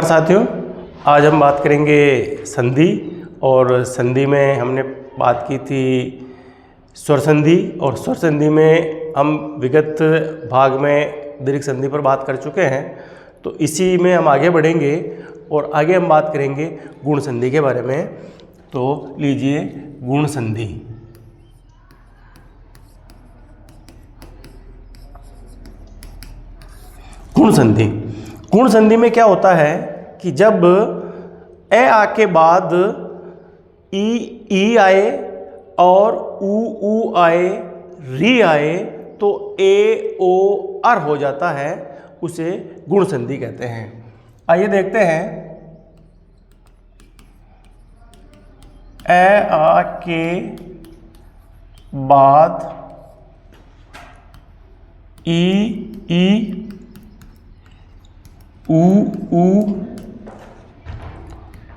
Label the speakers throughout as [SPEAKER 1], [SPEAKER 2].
[SPEAKER 1] साथियों, आज हम बात करेंगे संधि। और संधि में हमने बात की थी स्वर संधि, और स्वर संधि में हम विगत भाग में दीर्घ संधि पर बात कर चुके हैं। तो इसी में हम आगे बढ़ेंगे और आगे हम बात करेंगे गुण संधि के बारे में। तो लीजिए गुण संधि। गुण संधि, गुण संधि में क्या होता है कि जब ए आ के बाद ई आए और ऊ आए, री आए, तो ए ओ अर हो जाता है, उसे गुण संधि कहते हैं। आइए देखते हैं। ए आ के बाद ई ऊ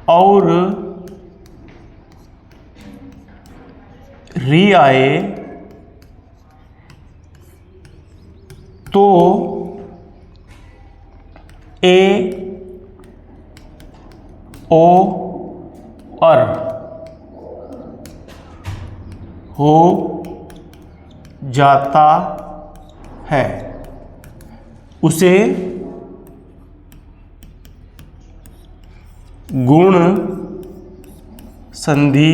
[SPEAKER 1] और री आए तो ए ओ अर हो जाता है, उसे गुण संधि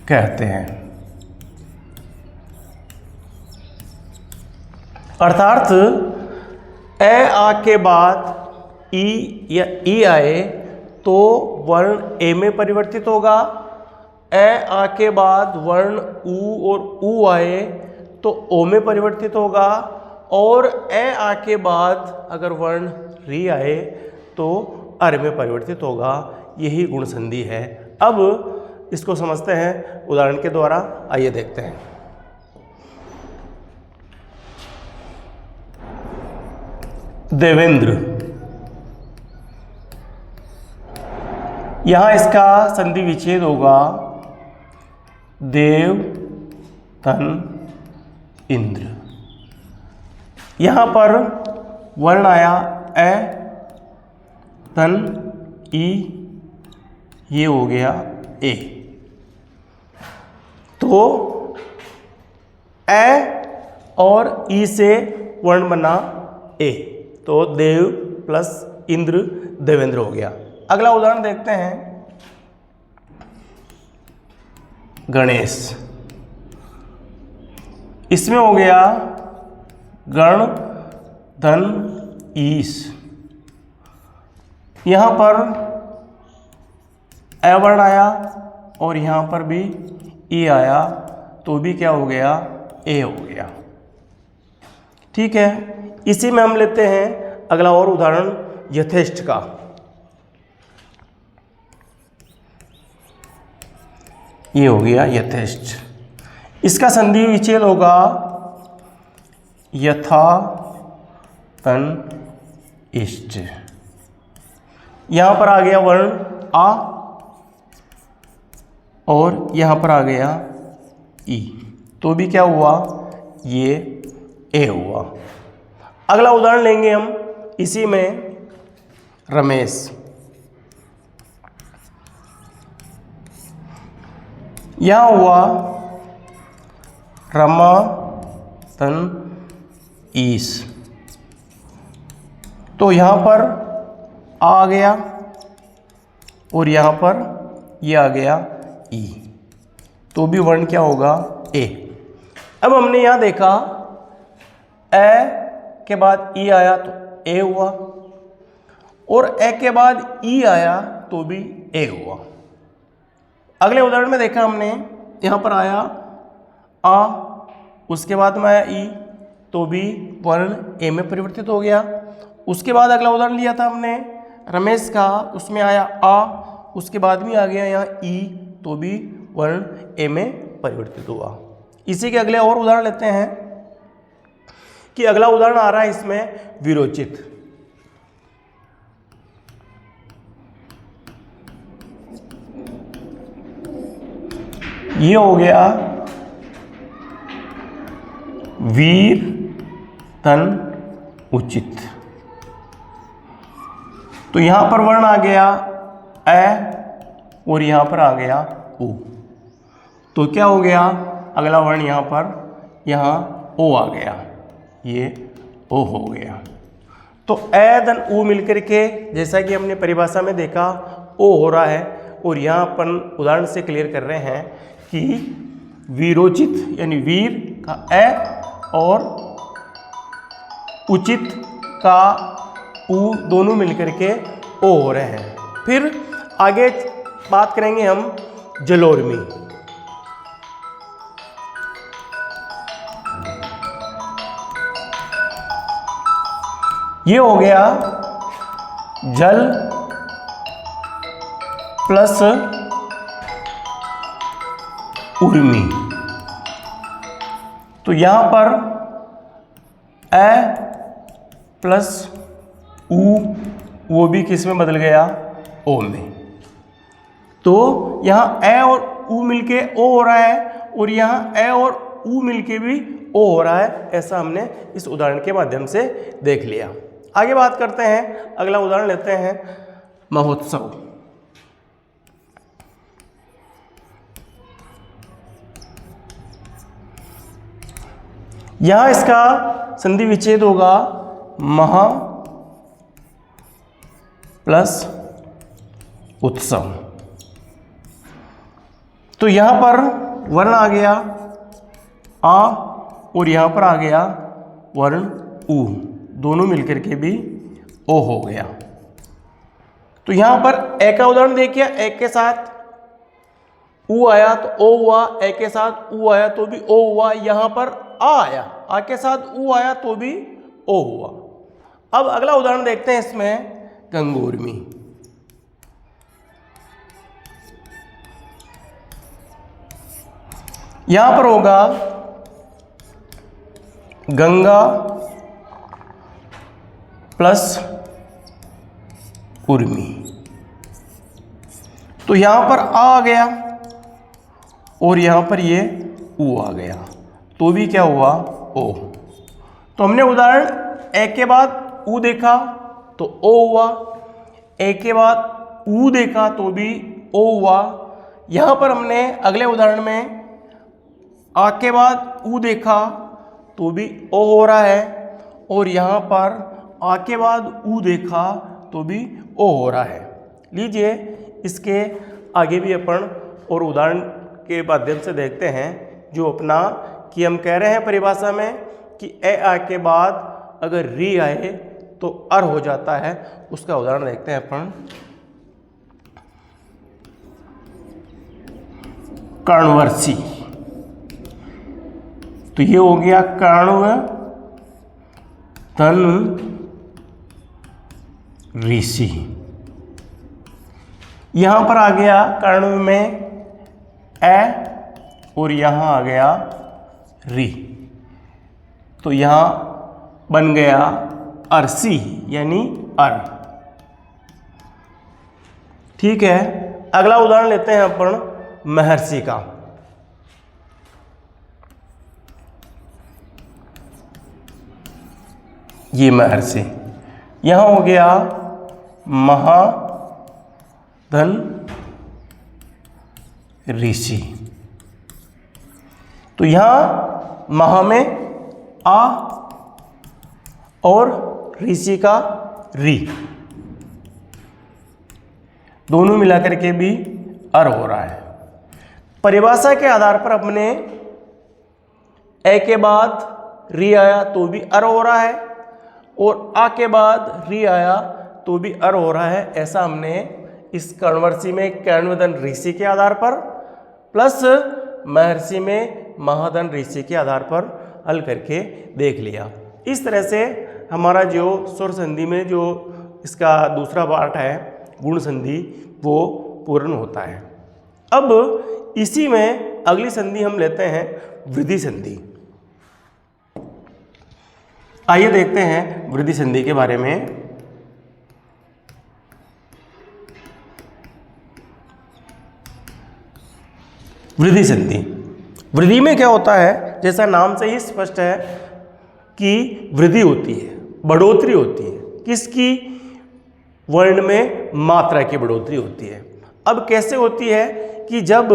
[SPEAKER 1] कहते हैं। अर्थात ए आ के बाद ई या ई आए तो वर्ण ए में परिवर्तित होगा। ए आ के बाद वर्ण ऊ और ऊ आए तो ओ में परिवर्तित होगा। और ए आ के बाद अगर वर्ण री आए तो अर में परिवर्तित होगा। यही गुण संधि है। अब इसको समझते हैं उदाहरण के द्वारा। आइए देखते हैं। देवेंद्र, यहां इसका संधि विच्छेद होगा देव तन इंद्र। यहां पर वर्ण आया ए तन ई, ये हो गया ए। तो ए और ई से वर्ण बना ए, तो देव प्लस इंद्र देवेंद्र हो गया। अगला उदाहरण देखते हैं। गणेश, इसमें हो गया गण धन ईश। यहां पर ए वर्ण आया और यहां पर भी ई आया, तो भी क्या हो गया, ए हो गया। ठीक है, इसी में हम लेते हैं अगला और उदाहरण यथेष्ट का। ये हो गया यथेष्ट। इसका संधि विच्छेद होगा यथा तन इष्ट। यहां पर आ गया वर्ण आ और यहां पर आ गया ई, तो भी क्या हुआ, ये ए हुआ। अगला उदाहरण लेंगे हम इसी में। रमेश, यहां हुआ रमा तन ईस, तो यहां पर आ गया और यहां पर ये आ गया ई, तो भी वर्ण क्या होगा, ए। अब हमने यहां देखा ए के बाद ई आया तो ए हुआ, और ए के बाद ई आया तो भी ए हुआ। अगले उदाहरण में देखा हमने, यहां पर आया आ, उसके बाद में आया ई, तो भी वर्ण ए में परिवर्तित हो गया। उसके बाद अगला उदाहरण लिया था हमने रमेश का, उसमें आया आ, उसके बाद भी आ गया यहाँ ई, तो भी वर्ण ए में परिवर्तित हुआ। इसी के अगले और उदाहरण लेते हैं कि अगला उदाहरण आ रहा है इसमें विरोचित। ये हो गया वीर तन उचित। तो यहां पर वर्ण आ गया ए और यहां पर आ गया ओ। तो क्या हो गया, अगला वर्ण यहां पर, यहां ओ आ गया, ये ओ हो गया। तो ए धन ऊ मिलकर के जैसा कि हमने परिभाषा में देखा ओ हो रहा है। और यहाँ अपन उदाहरण से क्लियर कर रहे हैं कि वीरोचित यानी वीर का ए और उचित का ऊ दोनों मिलकर के ओ हो रहे हैं। फिर आगे बात करेंगे हम जलोर्मी। ये हो गया जल प्लस उर्मी। तो यहां पर ए प्लस ऊ वो भी किस में बदल गया, ओ में। तो यहां ए और ऊ मिलके ओ हो रहा है और यहां ए और ऊ मिलके भी ओ हो रहा है। ऐसा हमने इस उदाहरण के माध्यम से देख लिया। आगे बात करते हैं, अगला उदाहरण लेते हैं महोत्सव। यहां इसका संधि विच्छेद होगा महा प्लस उत्सव। तो यहां पर वर्ण आ गया आ और यहां पर आ गया वर्ण ऊ, दोनों मिलकर के भी ओ हो गया। तो यहां पर ए का उदाहरण देखिए, ए के साथ ऊ आया तो ओ हुआ, ए के साथ ऊ आया तो भी ओ हुआ। यहां पर आ आया, आ के साथ ऊ आया तो भी ओ हुआ। अब अगला उदाहरण देखते हैं इसमें गंगोर्मी। यहां पर होगा गंगा प्लस उर्मी। तो यहां पर आ गया और यहां पर ये ऊ आ गया तो भी क्या हुआ, ओ। तो हमने उदाहरण ए के बाद ऊ देखा तो ओ हुआ, ए के बाद ऊ देखा तो भी ओ हुआ। यहां पर हमने अगले उदाहरण में आ के बाद ऊ देखा तो भी ओ हो रहा है और यहां पर आ के बाद ऊ देखा तो भी ओ हो रहा है। लीजिए इसके आगे भी अपन और उदाहरण के माध्यम से देखते हैं जो अपना कि हम कह रहे हैं परिभाषा में कि ए आ के बाद अगर री आए तो अर हो जाता है। उसका उदाहरण देखते हैं अपन। कर्णवर्षी। तो ये हो गया कर्ण धन ऋषि। यहां पर आ गया कर्ण में ए और यहां आ गया री। तो यहां बन गया अरसी यानी अर। ठीक है, अगला उदाहरण लेते हैं अपन महर्षि का। ये महर्षि। यहां हो गया महा धन ऋषि। तो यहां महा में आ और ऋषि का री, दोनों मिलाकर के भी अर हो रहा है। परिभाषा के आधार पर अपने ए के बाद री आया तो भी अर हो रहा है और आ के बाद री आया तो भी अर हो रहा है। ऐसा हमने इस कर्णवर्षी में कर्णवदन ऋषि के आधार पर प्लस महर्षि में महाधन ऋषि के आधार पर हल करके देख लिया। इस तरह से हमारा जो स्वर संधि में जो इसका दूसरा पार्ट है गुण संधि वो पूर्ण होता है। अब इसी में अगली संधि हम लेते हैं वृद्धि संधि। आइए देखते हैं वृद्धि संधि के बारे में। वृद्धि संधि, वृद्धि में क्या होता है, जैसा नाम से ही स्पष्ट है कि वृद्धि होती है, बढ़ोतरी होती है। किसकी? वर्ण में मात्रा की बढ़ोतरी होती है। अब कैसे होती है कि जब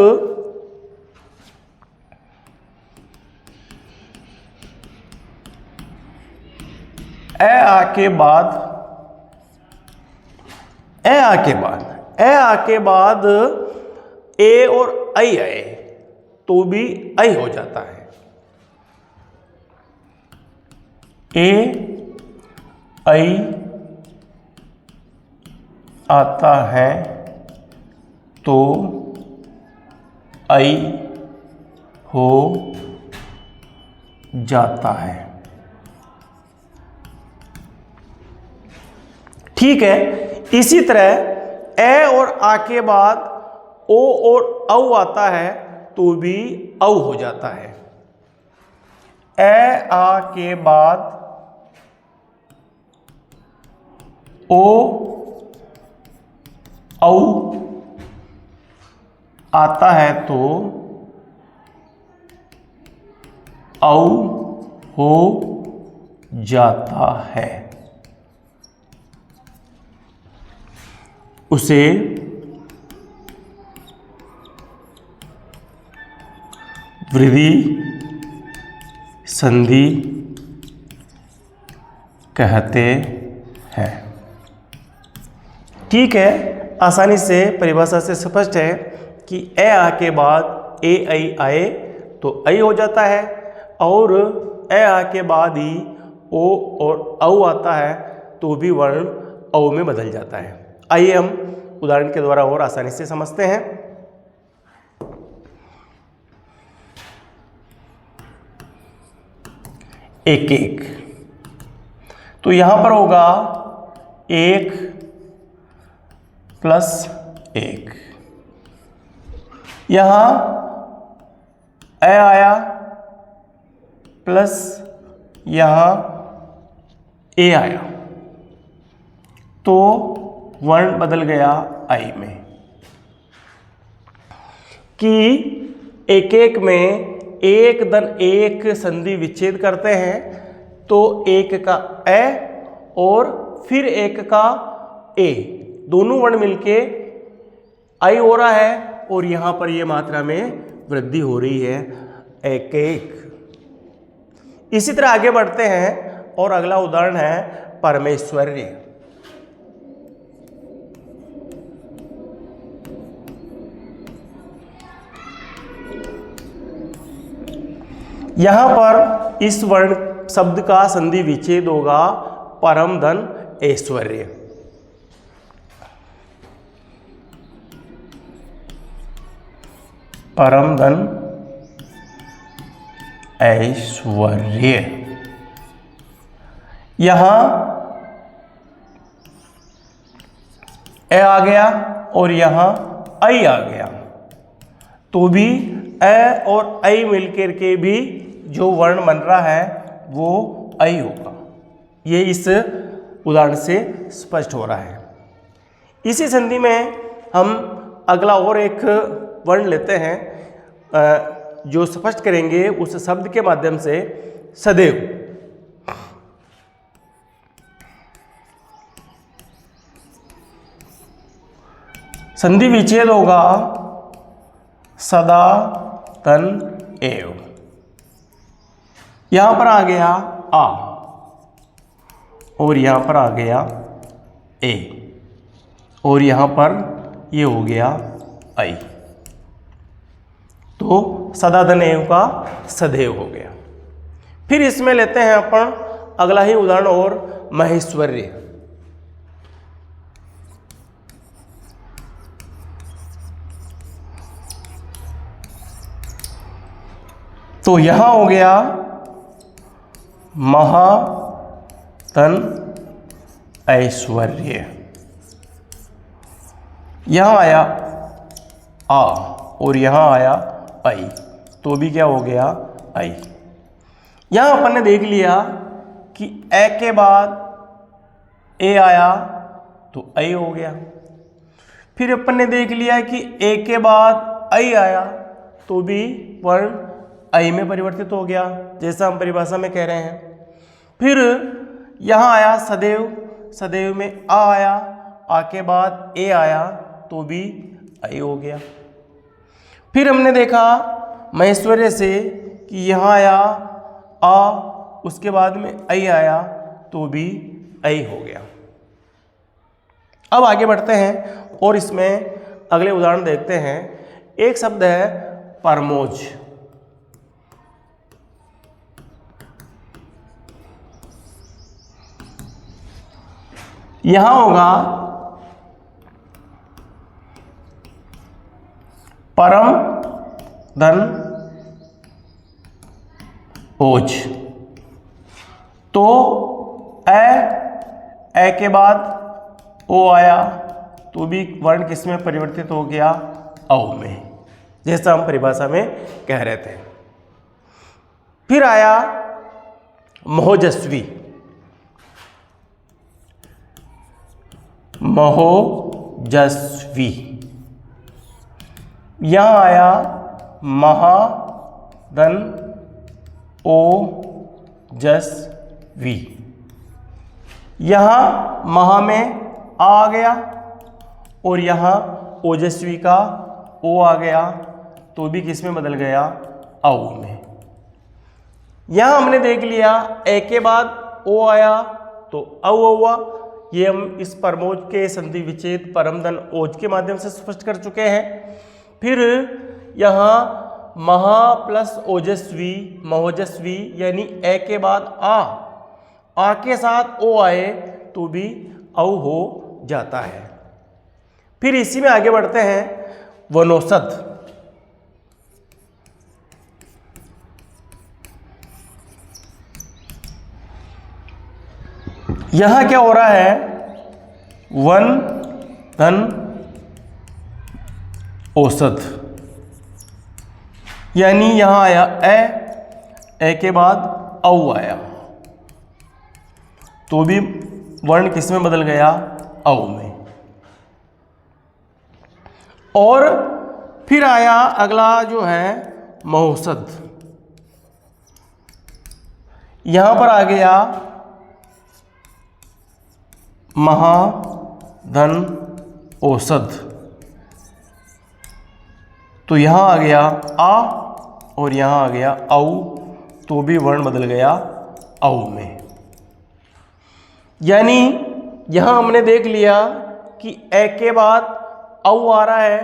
[SPEAKER 1] ए आके बाद ए और आई आए तो भी आई हो जाता है। ए आई आता है तो आई हो जाता है। ठीक है। इसी तरह ए और आ के बाद ओ और औ आता है तो भी औ हो जाता है। ए आ के बाद ओ औ आता है तो औ हो जाता है। उसे वृद्धि संधि कहते हैं। ठीक है। आसानी से परिभाषा से स्पष्ट है कि ए आ के बाद ए आई आए तो आई हो जाता है, और ए आ के बाद ही ओ और औ आता है तो भी वर्ण औ में बदल जाता है। आइए हम उदाहरण के द्वारा और आसानी से समझते हैं। एक एक, तो यहां पर होगा 1 + 1। यहां ए आया प्लस यहां ए आया तो वर्ण बदल गया आई में। कि एक एक में एक धन एक संधि विच्छेद करते हैं तो एक का ए और फिर एक का ए, दोनों वर्ण मिलके आई हो रहा है, और यहां पर ये मात्रा में वृद्धि हो रही है एक एक। इसी तरह आगे बढ़ते हैं और अगला उदाहरण है परमेश्वर्य। यहां पर इस वर्ण शब्द का संधि विच्छेद होगा परम धन ऐश्वर्य। परम धन ऐश्वर्य। यहां ए आ गया और यहां आई आ गया तो भी ए और आई मिलकर के भी जो वर्ण बन रहा है वो आई होगा। ये इस उदाहरण से स्पष्ट हो रहा है। इसी संधि में हम अगला और एक वर्ण लेते हैं जो स्पष्ट करेंगे उस शब्द के माध्यम से। सदैव। संधि विच्छेद होगा सदा तन एव। यहां पर आ गया आ और यहां पर आ गया ए, और यहां पर ये हो गया आई, तो सदा धन एव का सदैव हो गया। फिर इसमें लेते हैं अपन अगला ही उदाहरण और महेश्वर्य। तो यहां हो गया महातन ऐश्वर्य। यहां आया आ और यहां आया आई तो भी क्या हो गया आई। यहां अपन ने देख लिया कि ए के बाद ए आया तो आई हो गया। फिर अपन ने देख लिया कि ए के बाद आई आया तो भी वर्ण आई में परिवर्तित हो गया, जैसा हम परिभाषा में कह रहे हैं। फिर यहां आया सदैव, सदैव में आ आया आ के बाद ए आया तो भी ऐ हो गया। फिर हमने देखा महेश्वरी से कि यहाँ आया आ, उसके बाद में ऐ आया तो भी ऐ हो गया। अब आगे बढ़ते हैं और इसमें अगले उदाहरण देखते हैं। एक शब्द है परमोज। यहां होगा परम धन ओज। तो ए के बाद ओ आया तो भी वर्ण किस में परिवर्तित हो गया? औ में, जैसा हम परिभाषा में कह रहे थे। फिर आया महोजस्वी। महोजस्वी, यहां आया महा धन ओ जस वी। यहां महा में आ गया और यहां ओजस्वी का ओ आ गया तो भी किस में बदल गया? औ में। यहां हमने देख लिया ए के बाद ओ आया तो औ हुआ। ये हम इस परमोज के संधि विच्छेद परमधन ओज के माध्यम से स्पष्ट कर चुके हैं। फिर यहाँ महा प्लस ओजस्वी महोजस्वी यानी ए के बाद आ के साथ ओ आए तो भी औ हो जाता है। फिर इसी में आगे बढ़ते हैं वनौषध। यहां क्या हो रहा है? वन धन औषध, यानी यहां आया ए के बाद औ आया तो भी वर्ण किस में बदल गया? औ में। और फिर आया अगला जो है महौषध। यहां पर आ गया महा धन औषध तो यहां आ गया आ और यहां आ गया औ तो भी वर्ण बदल गया औ में। यानी यहां हमने देख लिया कि ए के बाद औ आ रहा है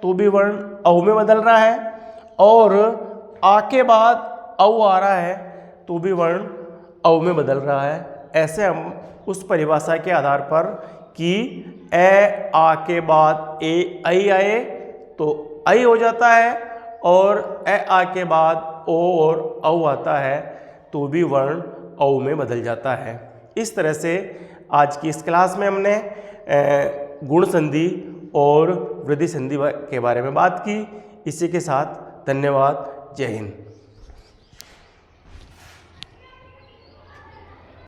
[SPEAKER 1] तो भी वर्ण औ में बदल रहा है और आ के बाद औ आ रहा है तो भी वर्ण औ में बदल रहा है। ऐसे हम उस परिभाषा के आधार पर कि ए आ के बाद ए ऐ आए तो ऐ हो जाता है और ए आ के बाद ओ और औ आता है तो भी वर्ण औ में बदल जाता है। इस तरह से आज की इस क्लास में हमने गुण संधि और वृद्धि संधि के बारे में बात की। इसी के साथ धन्यवाद। जय हिंद।